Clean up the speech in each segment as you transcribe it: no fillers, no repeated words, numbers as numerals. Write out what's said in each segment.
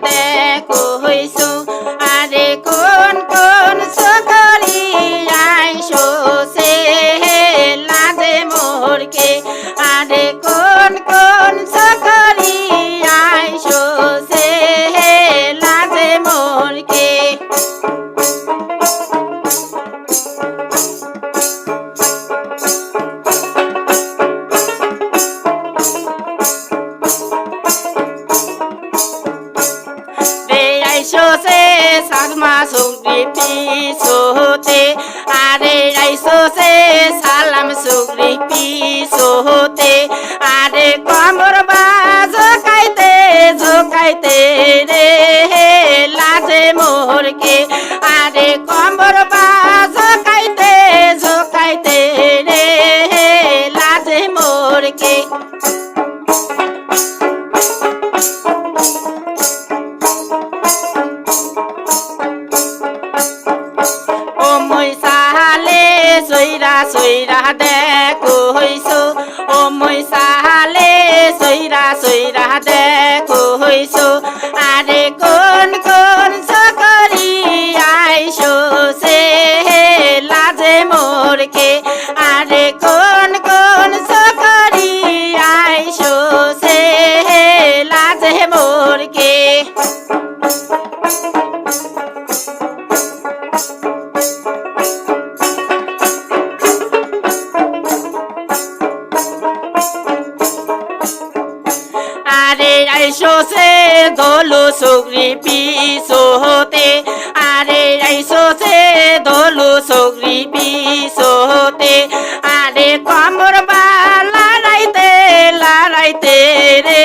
দেখো হইছো আরে কোন কোন সকরি আইসো সে লাজে মোরকে আরে কোন কোন সকরি আইসো সে লাজে মোরকে আইসো সে সাগমা সুগ্রি পিছোতে আরে আইসো সে সালাম সুগ্রি পিছোতে আরে কমর বাজ ঝোকাইতে রে লাজে মোরকে আরে কমর বাজ ঝোকাইতে রে লাজে মোরকে সইরা দেখো হইছো ও মই সাহালে সইরা দেখো হইছো আরে কোন কোন সকরি আইসো সে লাজে মোরকে আরে কোন কোন সকরি আইসো সে লাজে মোরকে আরে আইসো সে দোলো সুগ্রি পিছোতে আরে আইসো সে দোলো সুগ্রি পিছোতে আরে কমর বা লড়াইতে রে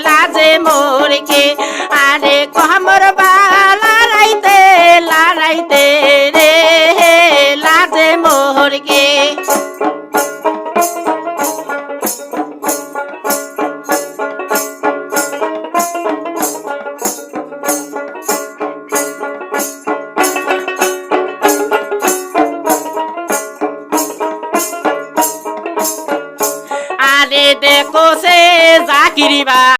লাজে মোরকে আরে কমর বা লড়াইতে রে লাজে মোরকে আরে দেখো সে জাকিরি বা